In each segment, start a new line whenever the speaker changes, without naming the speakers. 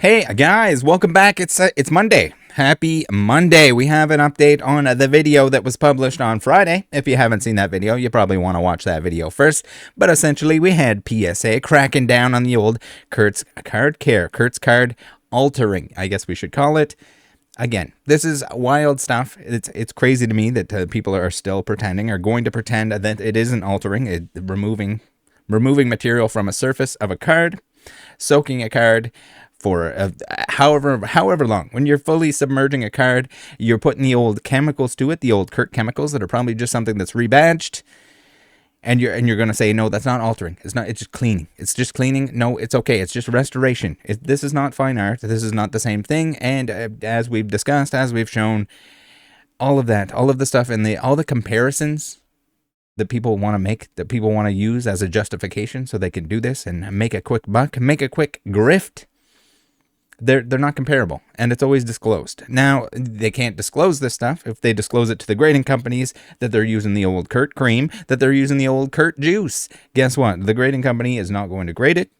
Hey guys, welcome back. It's Monday. Happy Monday. We have an update on the video that was published on Friday. If you haven't seen that video, you probably want to watch that video first. But essentially, we had PSA cracking down on the old Kurt's card altering, I guess we should call it. Again, this is wild stuff. It's crazy to me that people are still going to pretend that it isn't altering, removing material from a surface of a card, soaking a card for however long. When you're fully submerging a card, you're putting the old chemicals to it, the old Kurt chemicals that are probably just something that's rebadged, and you're going to say, no, that's not altering. It's just cleaning. It's just cleaning. No, it's okay. It's just restoration. This is not fine art. This is not the same thing. And as we've discussed, as we've shown, all of the stuff and all the comparisons that people want to make, that people want to use as a justification so they can do this and make a quick buck, make a quick grift, they're not comparable, and it's always disclosed. Now, they can't disclose this stuff if they disclose it to the grading companies that they're using the old Kurt cream, that they're using the old Kurt juice. Guess what? The grading company is not going to grade it.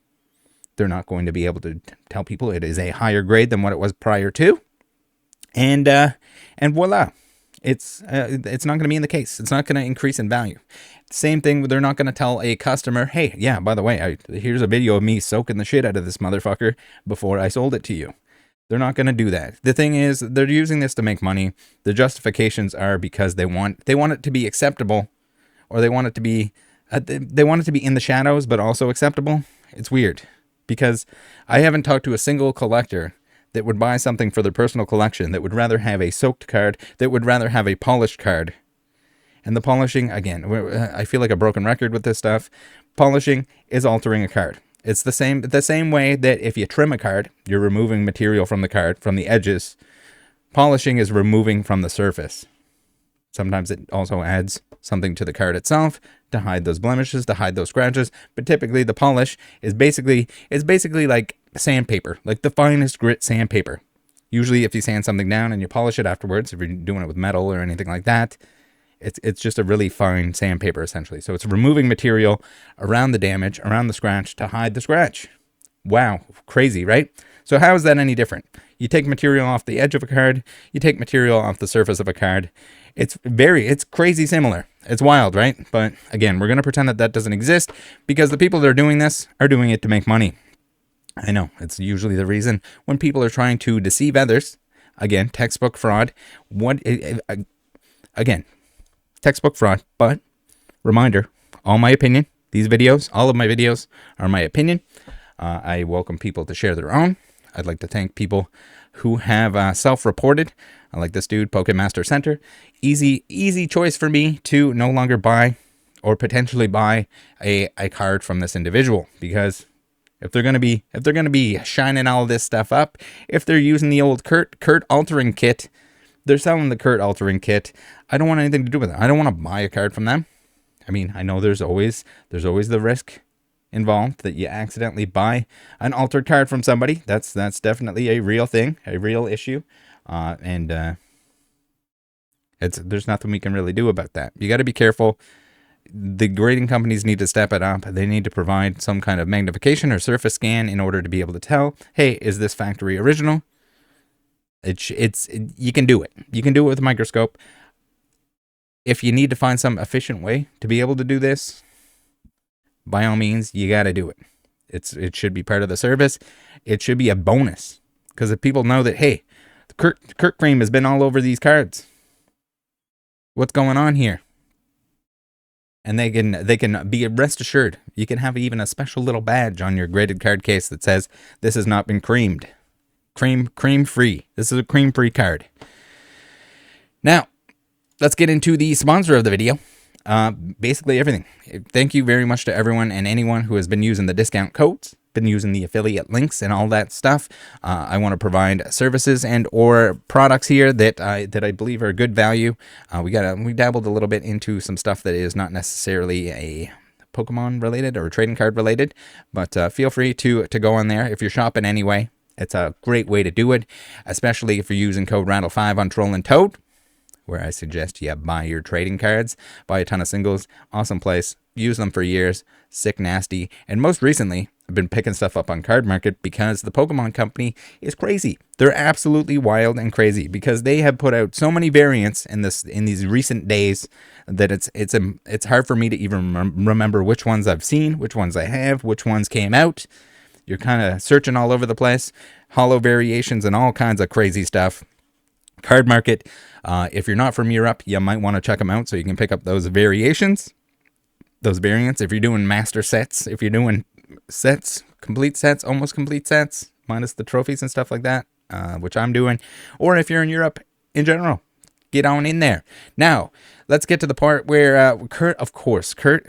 They're not going to be able to tell people it is a higher grade than what it was prior to. And voila. It's not going to be in the case. It's not going to increase in value. Same thing, they're not going to tell a customer, hey, yeah, by the way, here's a video of me soaking the shit out of this motherfucker before I sold it to you. They're not going to do that. The thing is, they're using this to make money. The justifications are because they want it to be acceptable, or they want it to be in the shadows, but also acceptable. It's weird, because I haven't talked to a single collector that would buy something for their personal collection that would rather have a soaked card, that would rather have a polished card. And the polishing, again, I feel like a broken record with this stuff. Polishing is altering a card. It's the same way that if you trim a card, you're removing material from the card, from the edges. Polishing is removing from the surface. Sometimes it also adds something to the card itself to hide those blemishes, to hide those scratches. But typically the polish is basically like sandpaper, like the finest grit sandpaper. Usually if you sand something down and you polish it afterwards, if you're doing it with metal or anything like that, it's just a really fine sandpaper essentially. So it's removing material around the damage, around the scratch, to hide the scratch. Wow, crazy, right? So how is that any different? You take material off the edge of a card, you take material off the surface of a card. It's crazy similar. It's wild, right? But again, we're going to pretend that doesn't exist, because the people that are doing this are doing it to make money. I know, it's usually the reason when people are trying to deceive others. Again, textbook fraud. Textbook fraud, but reminder, all my opinion, all of my videos are my opinion. I welcome people to share their own. I'd like to thank people who have self-reported. I like this dude, Pokemaster Center. Easy choice for me to no longer buy or potentially buy a card from this individual, because if they're gonna be shining all this stuff up, if they're using the old Kurt altering kit, they're selling the Kurt altering kit, I don't want anything to do with it. I don't want to buy a card from them. I mean, I know there's always the risk involved that you accidentally buy an altered card from somebody. That's definitely a real thing, a real issue. There's nothing we can really do about that. You got to be careful. The grading companies need to step it up. They need to provide some kind of magnification or surface scan in order to be able to tell, hey, is this factory original? You can do it. You can do it with a microscope. If you need to find some efficient way to be able to do this, by all means, you got to do it. It should be part of the service. It should be a bonus, because if people know that, hey, the Kurt cream has been all over these cards, what's going on here? And they can be rest assured. You can have even a special little badge on your graded card case that says this has not been creamed. Cream free. This is a cream free card. Now, let's get into the sponsor of the video. Basically everything. Thank you very much to everyone and anyone who has been using the discount codes, been using the affiliate links and all that stuff. I want to provide services and or products here that I believe are good value. We dabbled a little bit into some stuff that is not necessarily a Pokemon related or trading card related, but feel free to go on there if you're shopping anyway. It's a great way to do it, especially if you're using code Rattle5 on Troll and Toad, where I suggest you buy your trading cards, buy a ton of singles. Awesome place. Used them for years. Sick, nasty. And most recently, I've been picking stuff up on Card Market because the Pokemon Company is crazy. They're absolutely wild and crazy because they have put out so many variants in these recent days that it's hard for me to even remember which ones I've seen, which ones I have, which ones came out. You're kind of searching all over the place. Holo variations and all kinds of crazy stuff. Card Market, if you're not from Europe, you might want to check them out so you can pick up those variations, those variants. If you're doing master sets, if you're doing sets, complete sets, almost complete sets, minus the trophies and stuff like that, which I'm doing, or if you're in Europe in general, get on in there. Now, let's get to the part where Kurt, of course, Kurt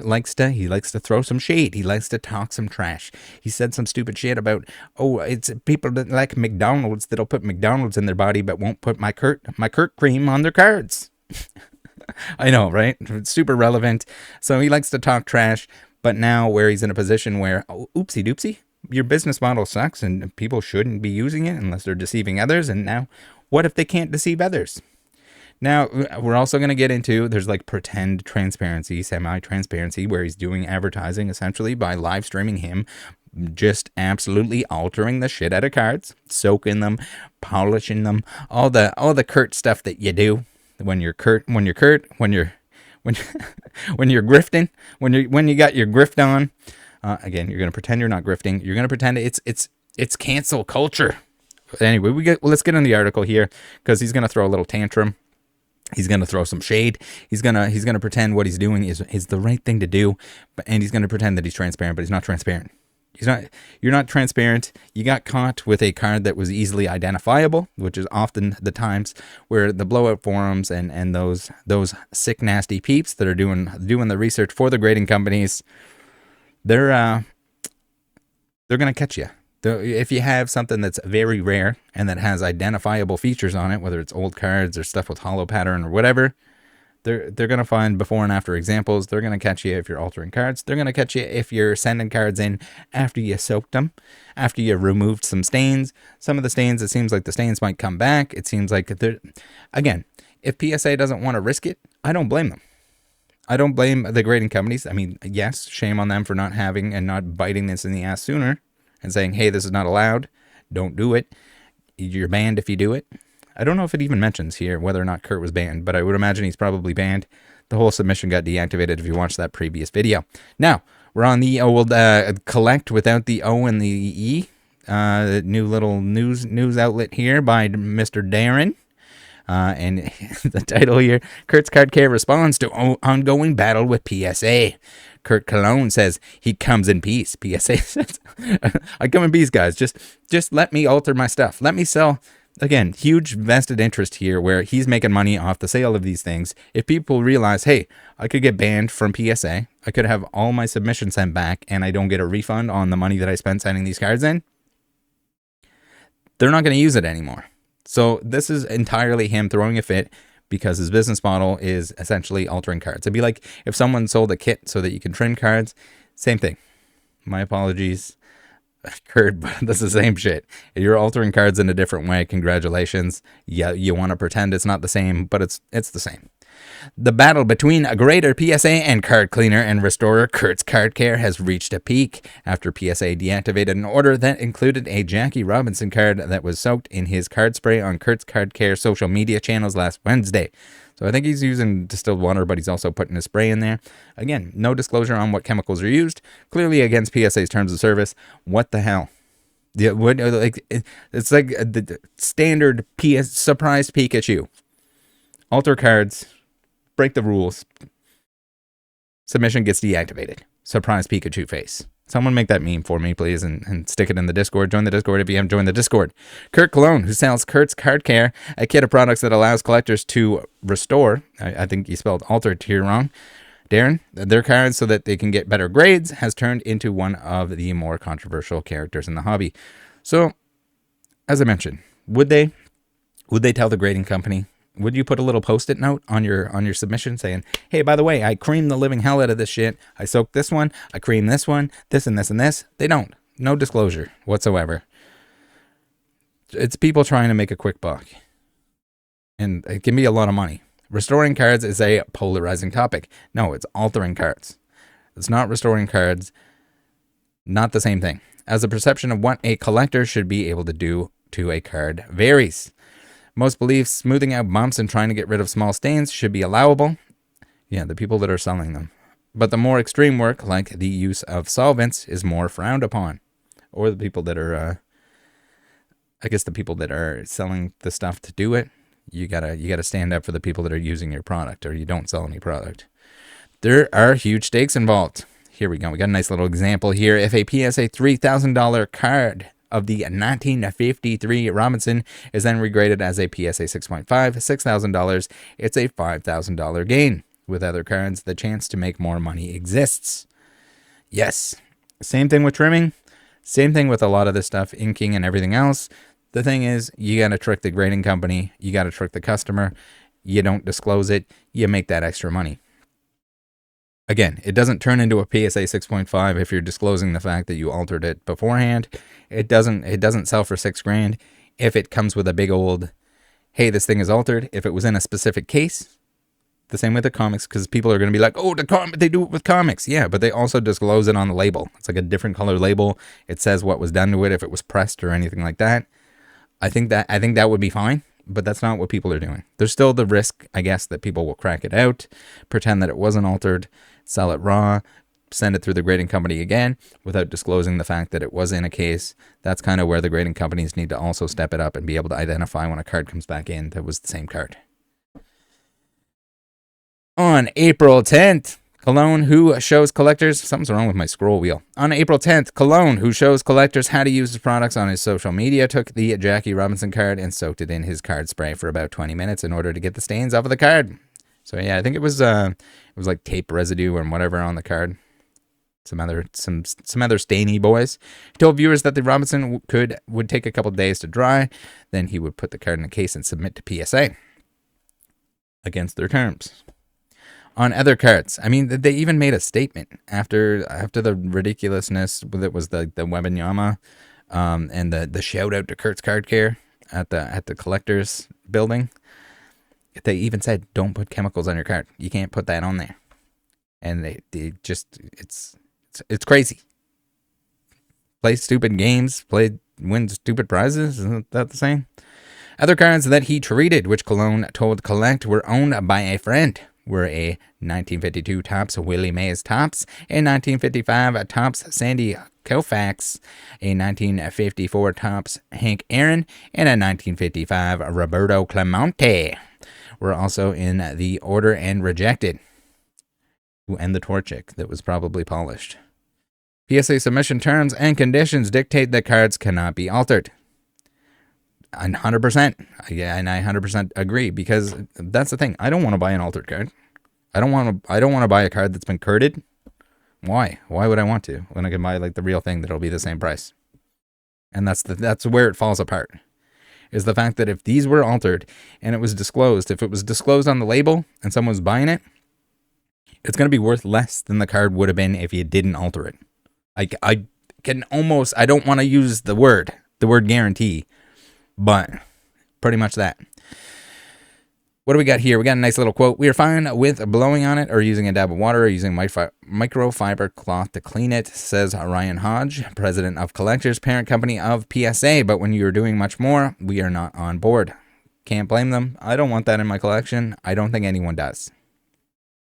likes to throw some shade. He likes to talk some trash. He said some stupid shit about, oh, it's people that like McDonald's that'll put McDonald's in their body but won't put my Kurt cream on their cards. I know, right? It's super relevant. So he likes to talk trash, but now where he's in a position where, oh, oopsie doopsie, your business model sucks and people shouldn't be using it unless they're deceiving others. And now what if they can't deceive others? Now, we're also going to get into, there's like pretend transparency, semi-transparency, where he's doing advertising essentially by live streaming him, just absolutely altering the shit out of cards, soaking them, polishing them, all the Kurt stuff that you do when you're grifting, when you got your grift on. Again, you're going to pretend you're not grifting. You're going to pretend it's cancel culture. Anyway, let's get in the article here because he's going to throw a little tantrum. He's going to throw some shade. He's going to pretend what he's doing is the right thing to do, and he's going to pretend that he's transparent, but he's not transparent. You're not transparent. You got caught with a card that was easily identifiable, which is often the times where the blowout forums and those sick nasty peeps that are doing the research for the grading companies, they're going to catch you. If you have something that's very rare and that has identifiable features on it, whether it's old cards or stuff with hollow pattern or whatever, they're going to find before and after examples. They're going to catch you if you're altering cards. They're going to catch you if you're sending cards in after you soaked them, after you removed some stains. Some of the stains, it seems like the stains might come back. It seems like again, if PSA doesn't want to risk it, I don't blame them. I don't blame the grading companies. I mean, yes, shame on them for not having and not biting this in the ass sooner and saying, hey, this is not allowed. Don't do it. You're banned if you do it. I don't know if it even mentions here whether or not Kurt was banned, but I would imagine he's probably banned. The whole submission got deactivated if you watched that previous video. Now, we're on the old collect without the O and the E. New little news outlet here by Mr. Darren. And the title here, Kurt's Card Care responds to ongoing battle with PSA. Kurt Cologne says he comes in peace. PSA says, I come in peace, guys. Just let me alter my stuff. Let me sell. Again, huge vested interest here where he's making money off the sale of these things. If people realize, hey, I could get banned from PSA, I could have all my submissions sent back, and I don't get a refund on the money that I spent sending these cards in, they're not going to use it anymore. So this is entirely him throwing a fit because his business model is essentially altering cards. It'd be like if someone sold a kit so that you can trim cards. Same thing. My apologies, Kurt, but that's the same shit. If you're altering cards in a different way, congratulations. Yeah, you want to pretend it's not the same, but it's the same. The battle between a grader PSA and card cleaner and restorer Kurt's Card Care has reached a peak after PSA deactivated an order that included a Jackie Robinson card that was soaked in his card spray on Kurt's Card Care social media channels last Wednesday. So I think he's using distilled water, but he's also putting a spray in there. Again, no disclosure on what chemicals are used. Clearly against PSA's terms of service. What the hell? Yeah, it's like the standard surprise Pikachu. Alter cards. Break the rules. Submission gets deactivated. Surprise Pikachu face. Someone make that meme for me, please, and stick it in the Discord. Join the Discord if you haven't joined the Discord. Kurt Cologne, who sells Kurt's Card Care, a kit of products that allows collectors to restore, I think you spelled altered here wrong, Darren, their cards so that they can get better grades, has turned into one of the more controversial characters in the hobby. So, as I mentioned, would they tell the grading company? Would you put a little post-it note on your submission saying, hey, by the way, I creamed the living hell out of this shit. I soaked this one. I creamed this one. This and this and this. They don't. No disclosure whatsoever. It's people trying to make a quick buck. And it can be a lot of money. Restoring cards is a polarizing topic. No, it's altering cards. It's not restoring cards. Not the same thing. As the perception of what a collector should be able to do to a card varies. Most believe smoothing out bumps and trying to get rid of small stains should be allowable. Yeah, the people that are selling them. But the more extreme work, like the use of solvents, is more frowned upon. Or the people that are, I guess the people that are selling the stuff to do it, you gotta stand up for the people that are using your product, or you don't sell any product. There are huge stakes involved. Here we go. We got a nice little example here. If a PSA $3,000 card of the 1953 Robinson is then regraded as a PSA 6.5, $6,000, it's a $5,000 gain. With other cards, the chance to make more money exists. Yes. Same thing with trimming. Same thing with a lot of this stuff, inking and everything else. The thing is, you got to trick the grading company. You got to trick the customer. You don't disclose it. You make that extra money. Again, it doesn't turn into a PSA 6.5 if you're disclosing the fact that you altered it beforehand. It doesn't sell for $6,000 if it comes with a big old, hey, this thing is altered. If it was in a specific case. The same with the comics, because people are going to be like, oh, they do it with comics. Yeah, but they also disclose it on the label. It's like a different color label. It says what was done to it, if it was pressed or anything like that. I think that would be fine, but that's not what people are doing. There's still the risk, I guess, that people will crack it out, pretend that it wasn't altered, sell it raw, send it through the grading company again without disclosing the fact that it was in a case. That's kind of where the grading companies need to also step it up and be able to identify when a card comes back in that was the same card. On April 10th, Cologne, who shows collectors... Something's wrong with my scroll wheel. On April 10th, Cologne, who shows collectors how to use his products on his social media, took the Jackie Robinson card and soaked it in his card spray for about 20 minutes in order to get the stains off of the card. So yeah, I think it was like tape residue and whatever on the card. Some other stainy boys. He told viewers that the Robinson would take a couple days to dry. Then he would put the card in a case and submit to PSA against their terms. On other cards, I mean, they even made a statement after the ridiculousness that was the Webanyama, and the shout out to Kurt's Card Care at the collector's building. They even said, don't put chemicals on your card. You can't put that on there. And they just it's crazy. Play stupid games, win stupid prizes. Isn't that the same? Other cards that he treated, which Cologne told Collect, were owned by a friend. Were a 1952 Topps Willie Mays Topps, a 1955 Topps Sandy Koufax, a 1954 Topps Hank Aaron, and a 1955 Roberto Clemente. Were also in the order and rejected. And the Torchic that was probably polished. PSA submission terms and conditions dictate that cards cannot be altered. 100%. Yeah, and I 100% agree, because that's the thing. I don't want to buy an altered card. I don't want to buy a card that's been curded. Why? Why would I want to when I can buy like the real thing that'll be the same price? And that's where it falls apart. Is the fact that if these were altered and it was disclosed, if it was disclosed on the label and someone was buying it, it's going to be worth less than the card would have been if you didn't alter it. I don't want to use the word guarantee, but pretty much that. What do we got here? We got a nice little quote. We are fine with blowing on it or using a dab of water or using microfiber cloth to clean it, says Ryan Hodge, president of Collectors, parent company of PSA. But when you're doing much more, we are not on board. Can't blame them. I don't want that in my collection. I don't think anyone does.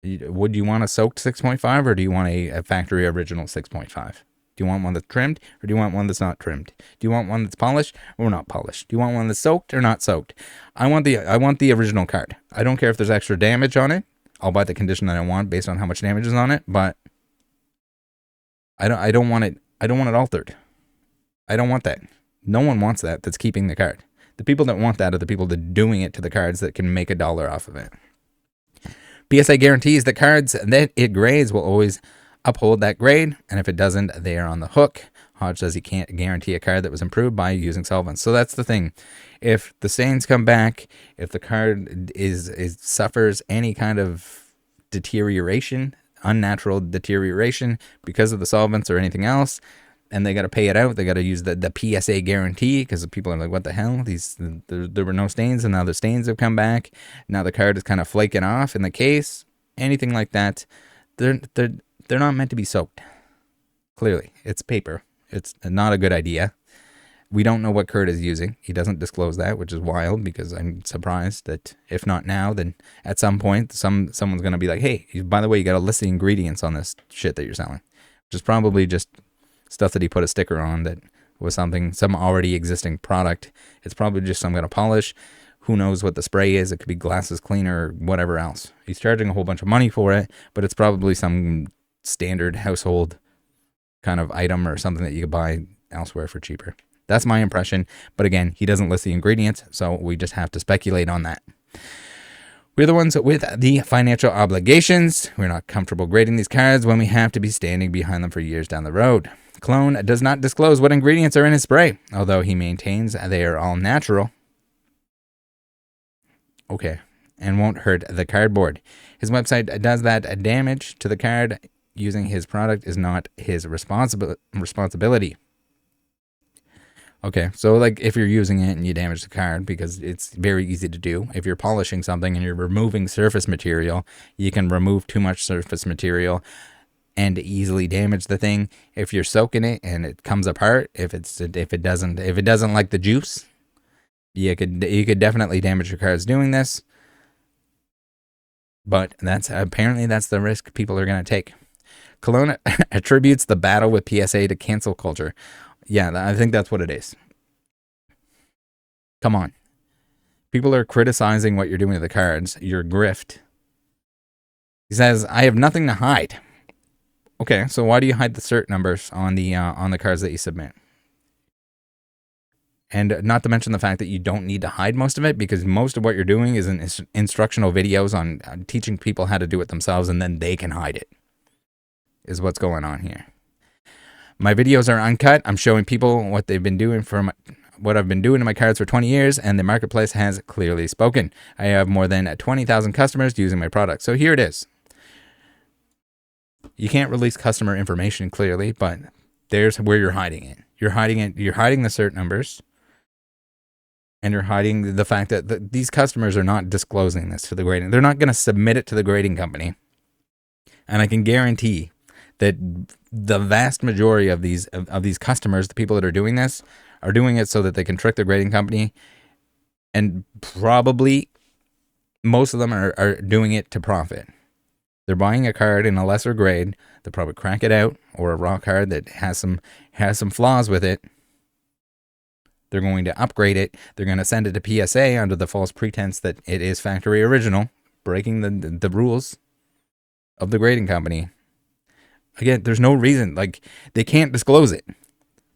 Would you want a soaked 6.5 or do you want a factory original 6.5? Do you want one that's trimmed or do you want one that's not trimmed? Do you want one that's polished or not polished? Do you want one that's soaked or not soaked? I want the original card. I don't care if there's extra damage on it. I'll buy the condition that I want based on how much damage is on it, but I don't want it altered. I don't want that. No one wants that that's keeping the card. The people that want that are the people that are doing it to the cards that can make $1 off of it. PSA guarantees that cards that it grades will always uphold that grade, and if it doesn't, they are on the hook. Hodge says he can't guarantee a card that was improved by using solvents. So that's the thing. If the stains come back, if the card suffers any kind of deterioration, unnatural deterioration because of the solvents or anything else, and they got to pay it out. They got to use the PSA guarantee because people are like, what the hell? There were no stains, and now the stains have come back. Now the card is kind of flaking off in the case. Anything like that, they're not meant to be soaked. Clearly, it's paper. It's not a good idea. We don't know what Kurt is using. He doesn't disclose that, which is wild because I'm surprised that if not now, then at some point, someone's going to be like, hey, by the way, you got to list the ingredients on this shit that you're selling. Which is probably just stuff that he put a sticker on that was some already existing product. It's probably just some kind of polish. Who knows what the spray is? It could be glasses cleaner or whatever else. He's charging a whole bunch of money for it, but it's probably some standard household kind of item or something that you could buy elsewhere for cheaper. That's my impression. But again, he doesn't list the ingredients, so we just have to speculate on that. We're the ones with the financial obligations. We're not comfortable grading these cards when we have to be standing behind them for years down the road. Clone does not disclose what ingredients are in his spray, although he maintains they are all natural. Okay, and won't hurt the cardboard. His website does that damage to the card. Using his product is not his responsibility. Okay, so like if you're using it and you damage the card, because it's very easy to do. If you're polishing something and you're removing surface material, you can remove too much surface material and easily damage the thing. If you're soaking it and it comes apart, if it doesn't like the juice, you could definitely damage your cards doing this. But that's the risk people are going to take. Cologne attributes the battle with PSA to cancel culture. Yeah, I think that's what it is. Come on. People are criticizing what you're doing to the cards. You're grift. He says, I have nothing to hide. Okay, so why do you hide the cert numbers on the cards that you submit? And not to mention the fact that you don't need to hide most of it, because most of what you're doing is instructional videos on teaching people how to do it themselves, and then they can hide it, is what's going on here. My videos are uncut. I'm showing people what they've been doing what I've been doing to my cards for 20 years, and the marketplace has clearly spoken. I have more than 20,000 customers using my product. So here it is. You can't release customer information clearly, but there's where you're hiding it. You're hiding the cert numbers, and you're hiding the fact that these customers are not disclosing this to the grading. They're not going to submit it to the grading company. And I can guarantee that the vast majority of these customers, the people that are doing this, are doing it so that they can trick the grading company, and probably most of them are doing it to profit. They're buying a card in a lesser grade. They'll probably crack it out, or a raw card that has some flaws with it. They're going to upgrade it. They're going to send it to PSA under the false pretense that it is factory original, breaking the rules of the grading company. Again, there's no reason, like, they can't disclose it.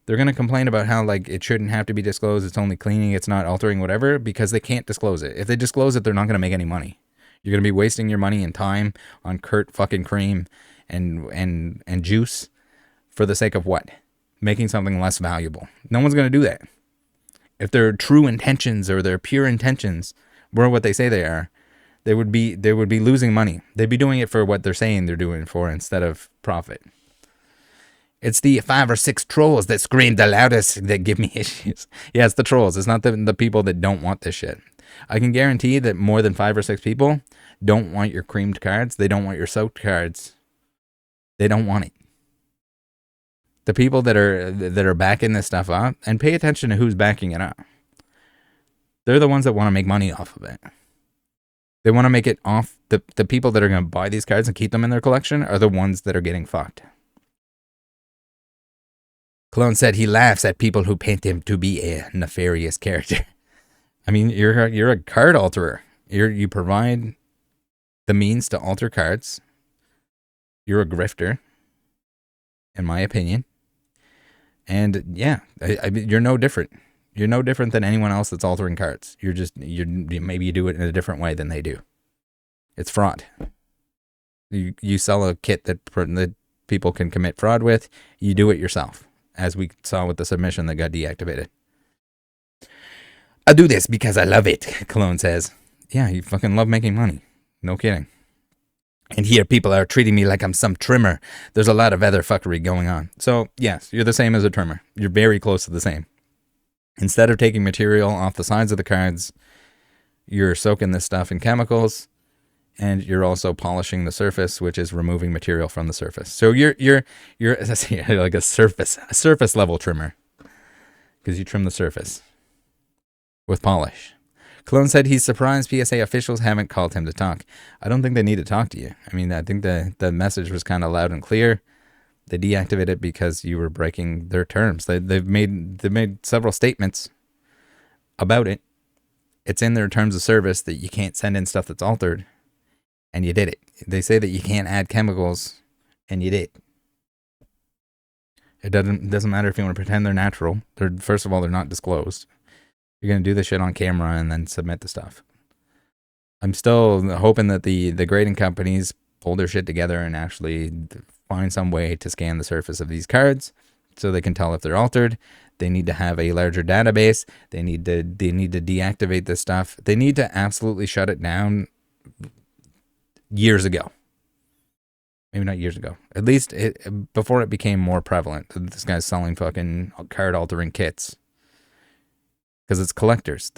They're going to complain about how, like, it shouldn't have to be disclosed. It's only cleaning. It's not altering, whatever, because they can't disclose it. If they disclose it, they're not going to make any money. You're going to be wasting your money and time on Kurt fucking cream and juice for the sake of what? Making something less valuable. No one's going to do that. If their true intentions or their pure intentions were what they say they are, they would be losing money. They'd be doing it for what they're saying they're doing it for instead of profit. It's the 5 or 6 trolls that scream the loudest that give me issues. Yeah, it's the trolls. It's not the people that don't want this shit. I can guarantee that more than 5 or 6 people don't want your creamed cards. They don't want your soaked cards. They don't want it. The people that are backing this stuff up, and pay attention to who's backing it up. They're the ones that want to make money off of it. They want to make it off. The people that are going to buy these cards and keep them in their collection are the ones that are getting fucked. Clone said he laughs at people who paint him to be a nefarious character. I mean, you're a card alterer. You provide the means to alter cards. You're a grifter, in my opinion. And yeah, you're no different. You're no different than anyone else that's altering cards. Maybe you do it in a different way than they do. It's fraud. You sell a kit that people can commit fraud with. You do it yourself, as we saw with the submission that got deactivated. I do this because I love it, Cologne says. Yeah, you fucking love making money. No kidding. And here people are treating me like I'm some trimmer. There's a lot of other fuckery going on. So yes, you're the same as a trimmer. You're very close to the same. Instead of taking material off the sides of the cards, you're soaking this stuff in chemicals, and you're also polishing the surface, which is removing material from the surface. So you're like a surface level trimmer, because you trim the surface with polish. Clone said he's surprised PSA officials haven't called him to talk. I don't think they need to talk to you. I mean, I think the message was kind of loud and clear. They deactivated it because you were breaking their terms. They've made several statements about it. It's in their terms of service that you can't send in stuff that's altered, and you did it. They say that you can't add chemicals, and you did. It doesn't matter if you want to pretend they're natural. First of all, they're not disclosed. You're going to do the shit on camera and then submit the stuff. I'm still hoping that the grading companies pull their shit together and actually find some way to scan the surface of these cards so they can tell if they're altered. They need to have a larger database. They need to deactivate this stuff. They need to absolutely shut it down years ago. Maybe not years ago. At least before it became more prevalent. This guy's selling fucking card altering kits. Because it's collectors.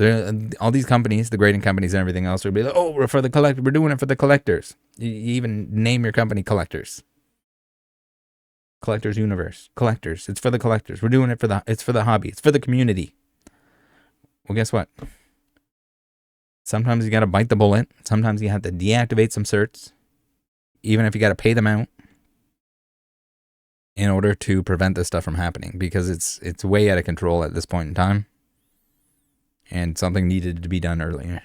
All these companies, the grading companies and everything else, will be like, oh, we're for the collector. We're doing it for the collectors. You even name your company Collectors. Collectors Universe. Collectors. It's for the collectors. We're doing it it's for the hobby. It's for the community. Well, guess what? Sometimes you got to bite the bullet. Sometimes you have to deactivate some certs. Even if you got to pay them out. In order to prevent this stuff from happening. Because it's way out of control at this point in time. And something needed to be done earlier.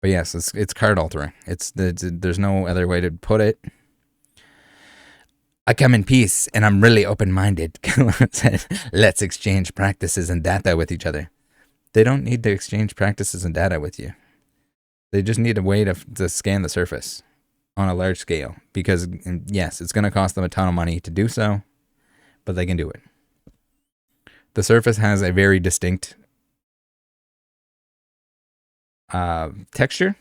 But yes, it's card altering. There's no other way to put it. I come in peace, and I'm really open-minded. Said, let's exchange practices and data with each other. They don't need to exchange practices and data with you. They just need a way to scan the surface on a large scale. Because, yes, it's going to cost them a ton of money to do so, but they can do it. The surface has a very distinct texture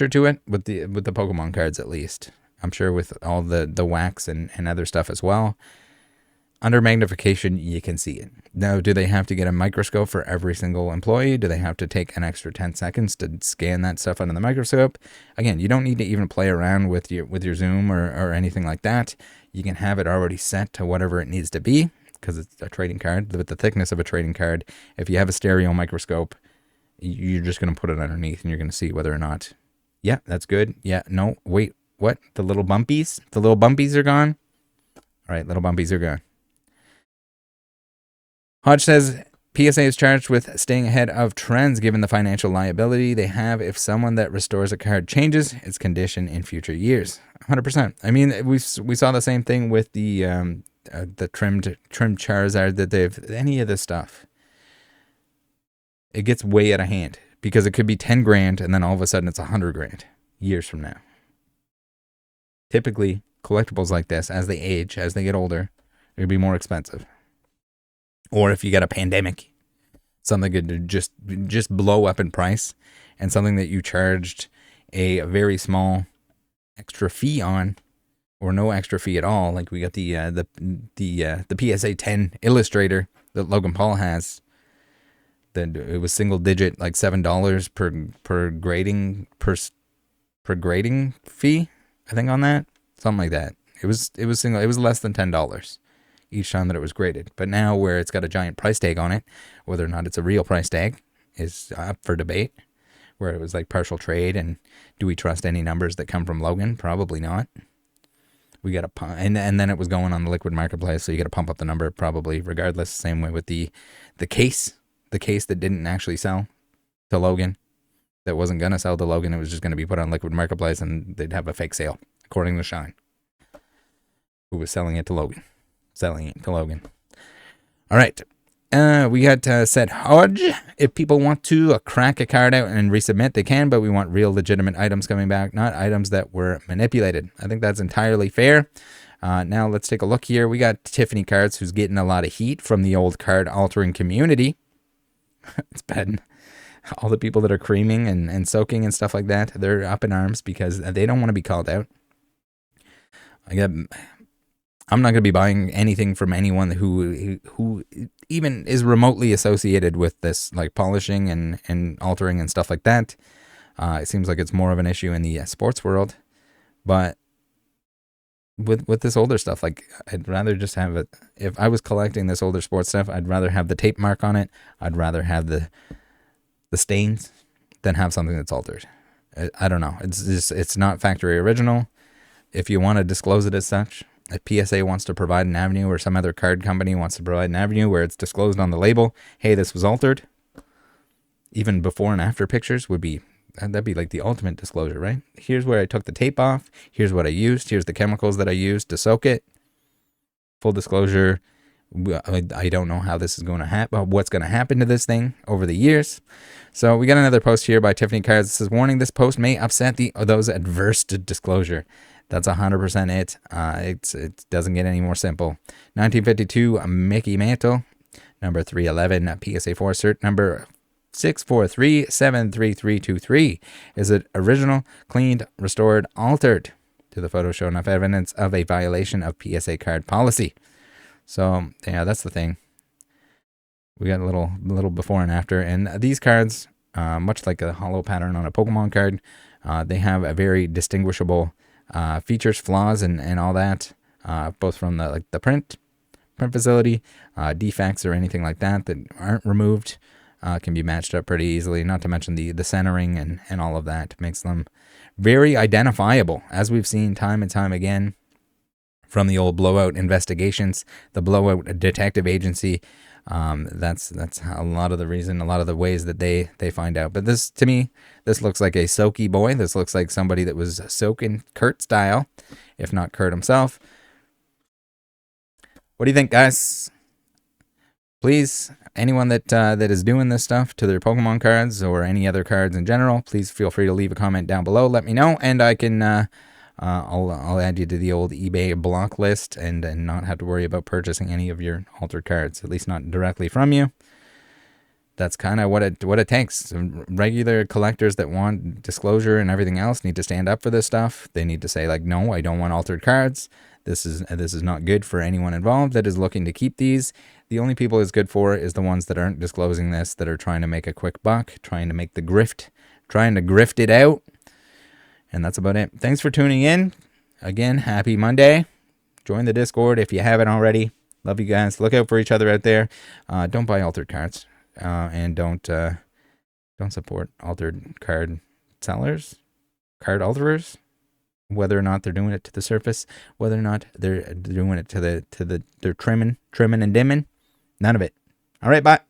to it with the Pokemon cards, at least. I'm sure with all the wax and other stuff as well. Under magnification, you can see it. Now, do they have to get a microscope for every single employee? Do they have to take an extra 10 seconds to scan that stuff under the microscope? Again, you don't need to even play around with your zoom or anything like that. You can have it already set to whatever it needs to be, because it's a trading card with the thickness of a trading card. If you have a stereo microscope, you're just going to put it underneath and you're going to see whether or not, yeah, that's good. Yeah, no, wait, what? The little bumpies? The little bumpies are gone? All right, little bumpies are gone. Hodge says PSA is charged with staying ahead of trends given the financial liability they have if someone that restores a card changes its condition in future years. 100%. I mean, we saw the same thing with the trimmed Charizard that any of this stuff. It gets way out of hand because it could be 10 grand and then all of a sudden it's 100 grand years from now. Typically, collectibles like this, as they age, as they get older, it'll be more expensive. Or if you got a pandemic, something could just blow up in price, and something that you charged a very small extra fee on, or no extra fee at all. Like we got the PSA 10 Illustrator that Logan Paul has. Then it was single digit, like $7 per grading fee, I think, on that, something like that. It was single. It was less than $10 each time that it was graded. But now, where it's got a giant price tag on it, whether or not it's a real price tag is up for debate. Where it was like partial trade, and do we trust any numbers that come from Logan? Probably not. We got to and then it was going on the liquid marketplace, so you got to pump up the number probably regardless. Same way with the case. The case that didn't actually sell to Logan, that wasn't going to sell to Logan, it was just going to be put on liquid marketplace and they'd have a fake sale, according to Shine, who was selling it to Logan. All right. We got said Hodge. If people want to crack a card out and resubmit, they can, but we want real legitimate items coming back, not items that were manipulated. I think that's entirely fair. Now let's take a look here. We got Tiffany Cards, who's getting a lot of heat from the old card altering community. It's bad. all the people that are creaming and soaking and stuff like that, they're up in arms because they don't want to be called out. I'm not going to be buying anything from anyone who even is remotely associated with this, like polishing and altering and stuff like that. It seems like it's more of an issue in the sports world, but with this older stuff, like I'd rather just have it. If I was collecting this older sports stuff, I'd rather have the tape mark on it. I'd rather have the stains than have something that's altered. I don't know. It's not factory original. If you want to disclose it as such, if PSA wants to provide an avenue, or some other card company wants to provide an avenue where it's disclosed on the label, hey, this was altered, even before and after pictures that'd be like the ultimate disclosure, right? Here's where I took the tape off. Here's what I used. Here's the chemicals that I used to soak it. Full disclosure. I don't know how this is going to happen, what's going to happen to this thing over the years. So we got another post here by Tiffany Cards that says, warning, this post may upset those adverse to disclosure. That's 100% it. It doesn't get any more simple. 1952 Mickey Mantle, number 311, PSA 4 cert number 643-73323. Is it original, cleaned, restored, altered? To the photo show enough evidence of a violation of PSA card policy? So yeah, that's the thing. We got a little before and after, and these cards, much like a hollow pattern on a Pokemon card, they have a very distinguishable features, flaws, and all that, both from the print facility, defects or anything like that aren't removed, can be matched up pretty easily. Not to mention the centering and all of that makes them very identifiable, as we've seen time and time again from the old blowout investigations, the blowout detective agency. That's a lot of the reason, a lot of the ways that they find out. But this, to me, this looks like a Soaky boy. This looks like somebody that was soaking Kurt style, if not Kurt himself. What do you think, guys? Please, anyone that is doing this stuff to their Pokemon cards or any other cards in general, please feel free to leave a comment down below. Let me know, and I can I'll add you to the old eBay block list and not have to worry about purchasing any of your altered cards, at least not directly from you. That's kind of what it takes. Regular collectors that want disclosure and everything else need to stand up for this stuff. They need to say, like, no, I don't want altered cards. This is not good for anyone involved that is looking to keep these. The only people it's good for is the ones that aren't disclosing this, that are trying to make a quick buck, trying to make the grift, trying to grift it out. And that's about it. Thanks for tuning in. Again, happy Monday. Join the Discord if you haven't already. Love you guys. Look out for each other out there. Don't buy altered cards. And don't support altered card sellers, card alterers, whether or not they're doing it to the surface, whether or not they're doing it to they're trimming and dimming. None of it. All right, bye.